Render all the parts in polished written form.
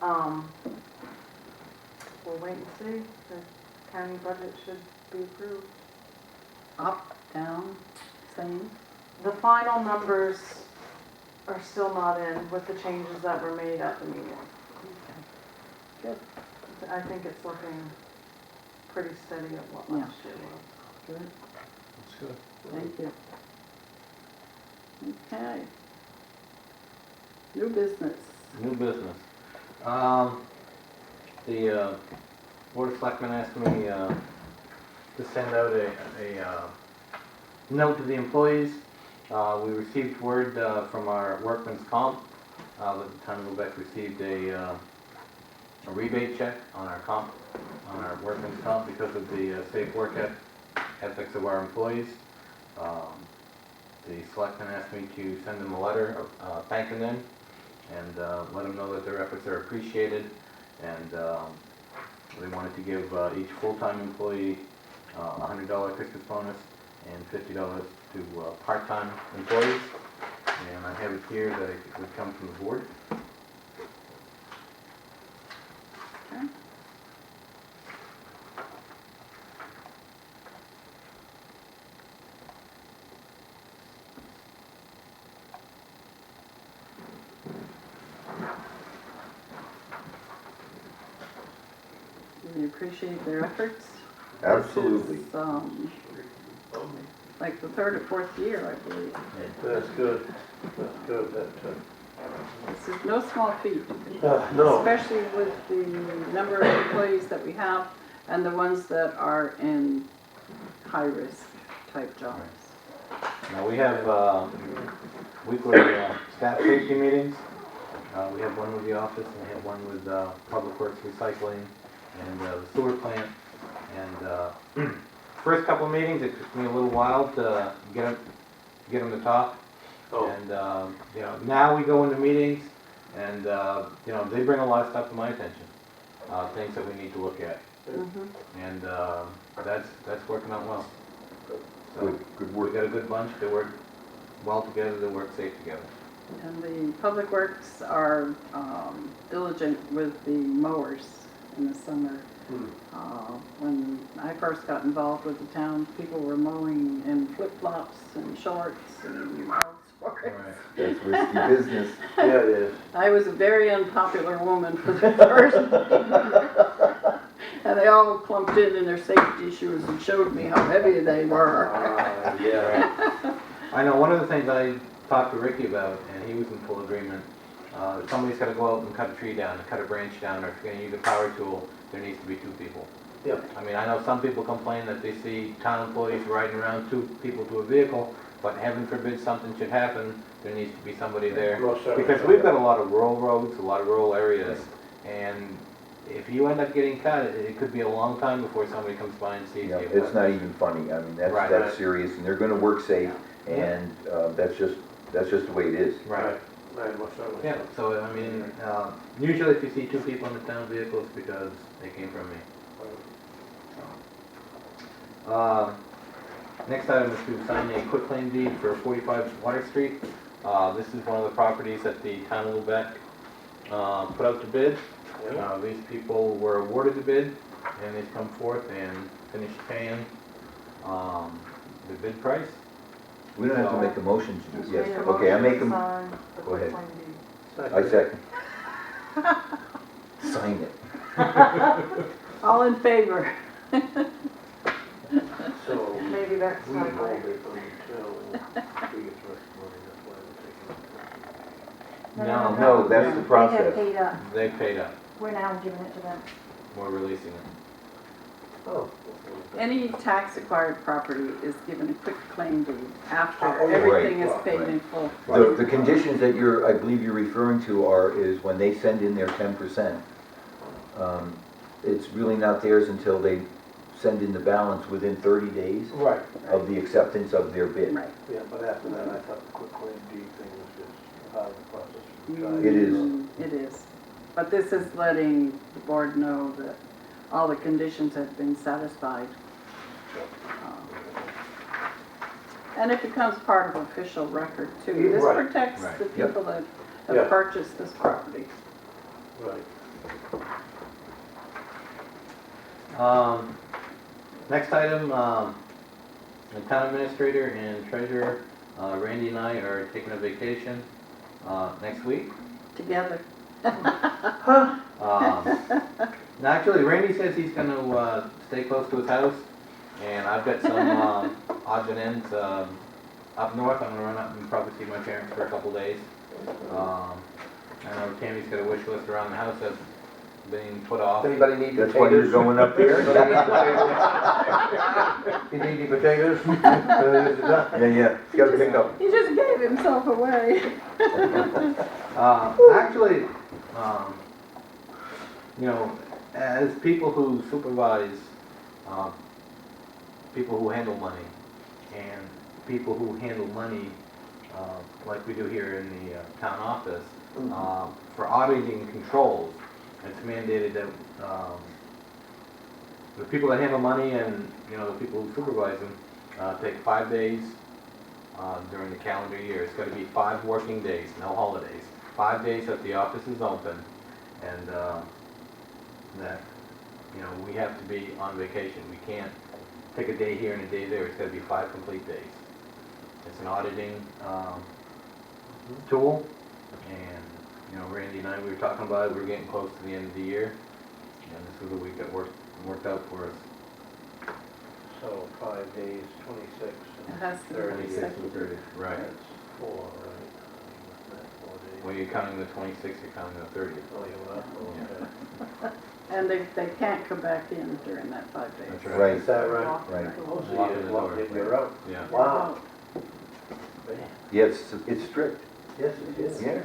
We'll wait and see. The county budget should be approved. Up, down, same? The final numbers are still not in with the changes that were made at the meeting. Good. I think it's looking pretty steady at what last year was. Good, That's good. thank you. Okay. New business. New business. The Board of Selectmen asked me to send out a note to the employees. We received word from our workman's comp that the town of Lubec received a rebate check on our workman's comp because of the safe work ethics of our employees. The selectmen asked me to send them a letter thanking them and let them know that their efforts are appreciated, and they wanted to give each full-time employee a $100 Christmas bonus and $50 to part-time employees. And I have it here that it would come from the board. Okay. We appreciate their efforts. Absolutely. This is, like the third or fourth year, I believe. That's good. That's good. This is no small feat. No. Especially with the number of employees that we have and the ones that are in high-risk type jobs. Now we have weekly staff safety meetings. We have one with the office and we have one with Public Works Recycling and the sewer plant. And first couple of meetings, it took me a little while to get them to talk. Oh. And you know, now we go into meetings and you know, they bring a lot of stuff to my attention, things that we need to look at. And that's working out well. So Good we work. got a good bunch. They work well together. They work safe together. And the Public Works are diligent with the mowers in the summer. When I first got involved with the town, people were mowing in flip-flops and shorts and all sorts. That's risky business. Yeah, it is. I was a very unpopular woman for the first and they all clumped in their safety shoes and showed me how heavy they were. Yeah. I know one of the things I talked to Ricky about, and he was in full agreement. If somebody's got to go out and cut a tree down, cut a branch down, or if you're going to use a power tool, there needs to be two people. Yeah. I mean, I know some people complain that they see town employees riding around, two people to a vehicle, but heaven forbid something should happen, there needs to be somebody there. Most certainly. Because we've got a lot of rural roads, a lot of rural areas, and if you end up getting cut, it could be a long time before somebody comes by and sees Yeah, you. it's not even funny. I mean, that's Right. serious, and they're gonna work safe, and that's just the way it is. Right. Right, most certainly. Yeah, so I mean, usually if you see two people in the town vehicle, it's because they came from me. Next item is to sign a quitclaim deed for 45 Water Street. This is one of the properties that the town of Lubec put out to bid. These people were awarded the bid, and they've come forth and finished paying the bid price. We don't have to make a motion to do, yes, Make a okay, I motion make to them, sign the Go ahead. quitclaim deed. I second. Sign it. All in favor? So, Maybe next we time. hold it until we get the rest of the money, that's why we're taking it. No, No, that's the They have process. paid up. They paid up. We're now giving it to them. We're releasing it. Oh. Any tax-acquired property is given a quick claim deed after Oh, right, everything is right, paid right. in full. The conditions that I believe you're referring to is when they send in their 10%. It's really not theirs until they send in the balance within 30 days Right, of the acceptance of their bid. Right. yeah, but after that, I thought the quick claim deed thing was just part of the process. It is. It is. But this is letting the board know that all the conditions have been satisfied. And it becomes part of official record too. This Right. protects Right. the Yep. people that Yeah. have purchased this property. Right. Next item, the town administrator and treasurer, Randy and I are taking a vacation, next week. Together. Actually, Randy says he's gonna, stay close to his house, and I've got some, odds and ends, up north. I'm gonna run up and probably see my parents for a couple days. I know Tammy's got a wish list around the house that's being put off. Anybody need potatoes? That's why you're going up there? You need any potatoes? Yeah, you gotta pick up. He just gave himself away. Actually, you know, as people who supervise, people who handle money, and people who handle money, like we do here in the town office, for auditing controls, it's mandated that the people that handle money and, you know, the people who supervise them, take 5 days during the calendar year. It's gotta be 5 working days, no holidays. 5 days that the office is open, and that, you know, we have to be on vacation. We can't take a day here and a day there. It's gotta be 5 complete days. It's an auditing tool, and, you know, Randy and I, we were talking about it. We were getting close to the end of the year, and this was a week that worked out for us. So 5 days, 26 It and has to be 30. 26 and 30, right. That's 4, right? That's 4 days. When you're counting the 26th, you're counting the 30th. Oh, you left, okay. And they can't come back in during that 5 days. That's right. Right, Is that right? right. Oh, so Lock you the just walked door. in, you're out. Yeah. Wow. Man. Yeah, it's strict. Yes, it is. Yeah.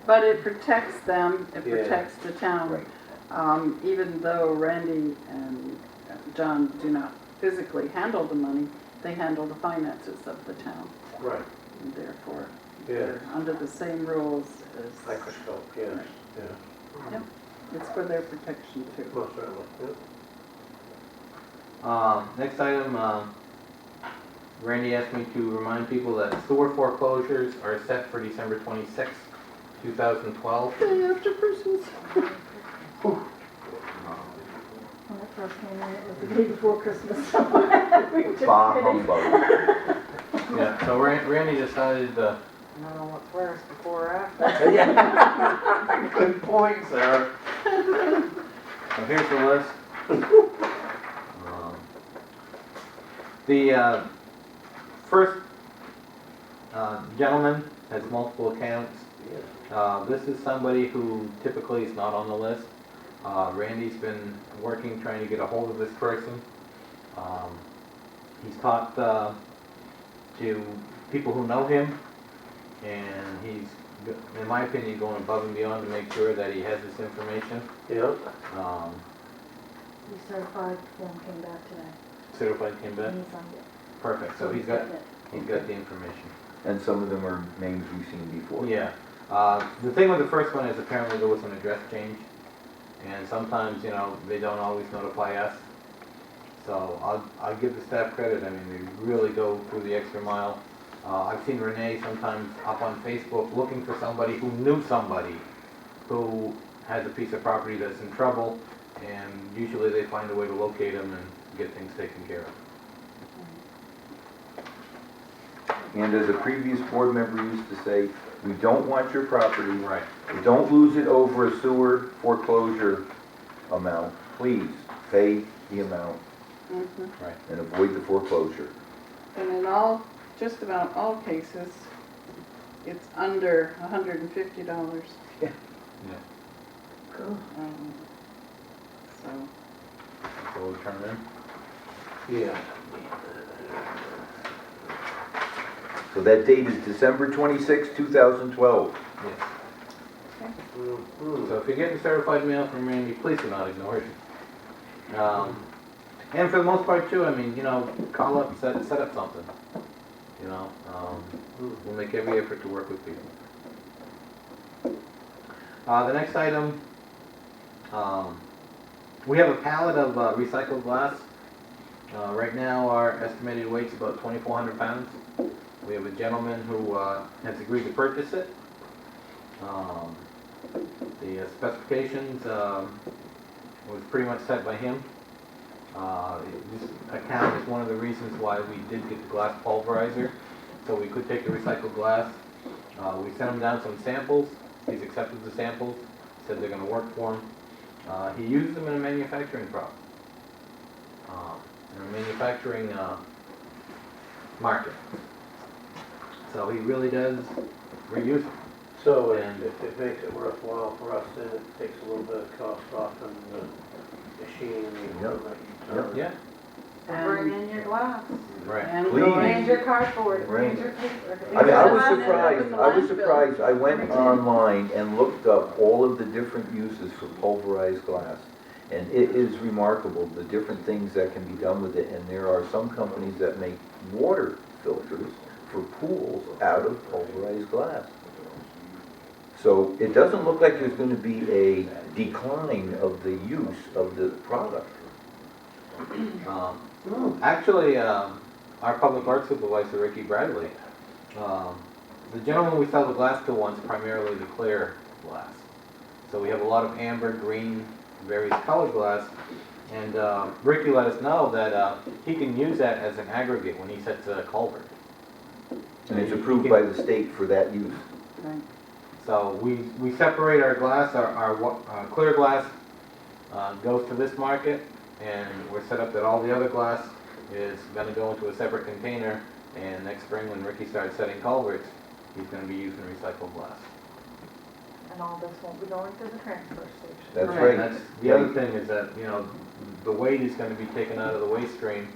But it protects them, it Yeah. protects the town. Right. Even though Randy and John do not physically handle the money, they handle the finances of the town. Right. And therefore, Yeah. they're under the same rules as, Microscope, yes, yeah. it's for their protection too. Most certainly, yeah. Next item, Randy asked me to remind people that sewer foreclosures are set for December 26th, 2012. Day after Christmas. When I first came in, it was the day before Christmas. We were just Bah kidding. humbug. Yeah, so Randy decided, I don't know what's worse, before or after. Yeah. Good point, sir. so here's the list. The first gentleman has multiple accounts. Yes. This is somebody who typically is not on the list. Randy's been working, trying to get a hold of this person. He's talked to people who know him, and he's, in my opinion, going above and beyond to make sure that he has this information. Yep. The certified form came back today. Certified came back? And he signed it. Perfect, so he's got the information. And some of them are names we've seen before. Yeah. The thing with the first one is apparently there was an address change, and sometimes, you know, they don't always notify us. So I'll give the staff credit. I mean, they really go through the extra mile. I've seen Renee sometimes up on Facebook looking for somebody who knew somebody who has a piece of property that's in trouble, and usually they find a way to locate them and get things taken care of. And as a previous board member used to say, we don't want your property. Right. Don't lose it over a sewer foreclosure amount. Please pay the amount Mhm. and avoid the foreclosure. And in just about all cases, it's under $150. Yeah. Cool. So, So we'll turn it in. Yeah. So that date is December 26, 2012. Yes. Mhm. So if you're getting certified mail from Randy, please do not ignore it. And for the most part too, I mean, you know, call up, set up something. You know, we'll make every effort to work with people. The next item, we have a pallet of recycled glass. Right now our estimated weight's about 2,400 pounds. We have a gentleman who has agreed to purchase it. The specifications was pretty much set by him. This account is one of the reasons why we did get the glass pulverizer, so we could take the recycled glass. We sent him down some samples. He's accepted the samples, said they're gonna work for him. He used them in a manufacturing in a manufacturing market. So he really does reuse them. So And- if it makes it worthwhile for us, then it takes a little bit of cost off on the machine and the equipment. Yeah, Bring in your glass, right. And Please. going- bring your cardboard, bring Right. your paper. I mean, I was Landfill. surprised, I went online and looked up all of the different uses for pulverized glass. And it is remarkable, the different things that can be done with it, and there are some companies that make water filters for pools out of pulverized glass. So it doesn't look like there's gonna be a decline of the use of the product. Actually, our public art supervisor, Ricky Bradley, the gentleman we sell the glass to wants primarily the clear glass. So we have a lot of amber, green, various colored glass, and Ricky let us know that he can use that as an aggregate when he sets a culvert. And it's approved by the state for that use. Right. So we separate our glass, our clear glass goes to this market, and we're set up that all the other glass is gonna go into a separate container, and next spring when Ricky starts setting culverts, he's gonna be using recycled glass. And all this won't be going to the transfer station. That's Right. right. That's, the other thing is that, you know, the weight is gonna be taken out of the waste stream,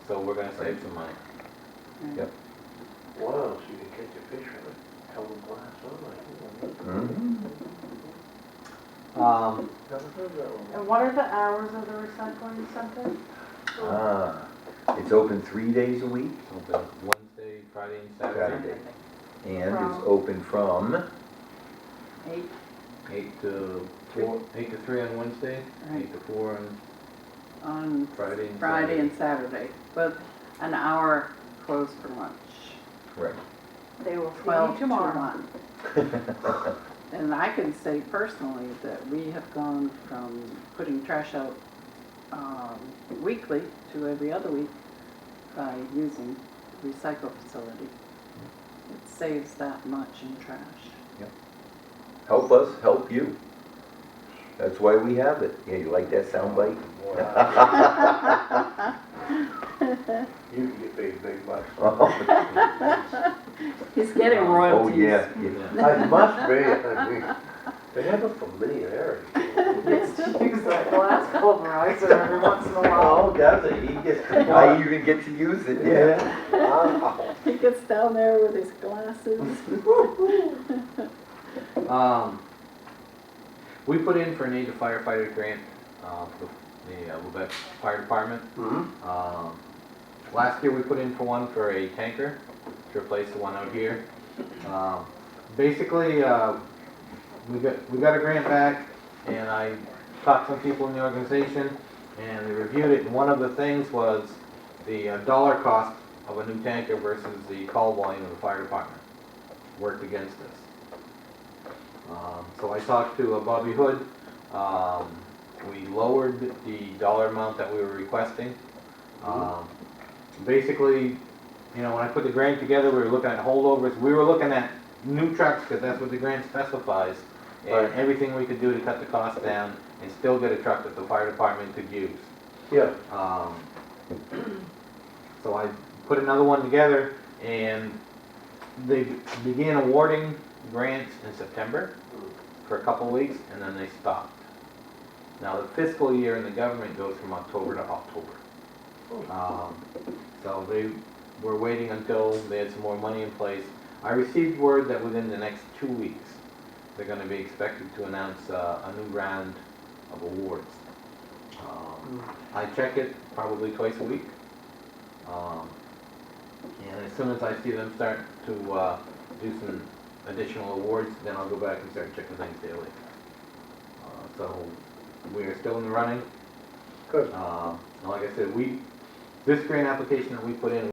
so we're gonna save some money. Yep. Wow, so you can catch a fish with a colored glass, oh my, Mhm. never heard that one. And what are the hours of the recycling center? It's open 3 days a week, So the Wednesday, Friday, and Saturday, Saturday. And it's open from, 8, 8 to 4, 8 to 3 on Wednesday, Right. 8 to 4 on Friday and Friday and Saturday, but an hour closed for lunch. right. They will see 12 you to tomorrow. 1. And I can say personally that we have gone from putting trash out weekly to every other week by using the recycle facility. It saves that much in trash. Help us, help you. That's why we have it. Yeah, you like that sound bite? You can get paid big bucks. He's getting Oh, royalties. yeah. Yeah. I must be, I mean, they have a familiarity. Gets to use that glass pulverizer every once in a while. Oh, does it? He gets to. I even get to use it, yeah. Wow. He gets down there with his glasses. We put in for an aid to firefighter grant, for the Lubec Fire Department. Last year we put in for one for a tanker to replace the one out here. Basically, we got a grant back, and I talked to some people in the organization, and they reviewed it, and one of the things was the dollar cost of a new tanker versus the call volume of the fire department worked against us. So I talked to Bobby Hood. We lowered the dollar amount that we were requesting. Basically, you know, when I put the grant together, we were looking at holdovers. We were looking at new trucks because that's what the grant specifies, and Right. everything we could do to cut the cost down and still get a truck that the fire department could use. Yeah. So I put another one together, and they began awarding grants in September for a couple of weeks, and then they stopped. Now, the fiscal year in the government goes from October to October. So they were waiting until they had some more money in place. I received word that within the next 2 weeks, they're gonna be expected to announce a new round of awards. I check it probably twice a week. And as soon as I see them start to do some additional awards, then I'll go back and start checking things daily. So we are still in the running. Good. And like I said, this grant application that we put in,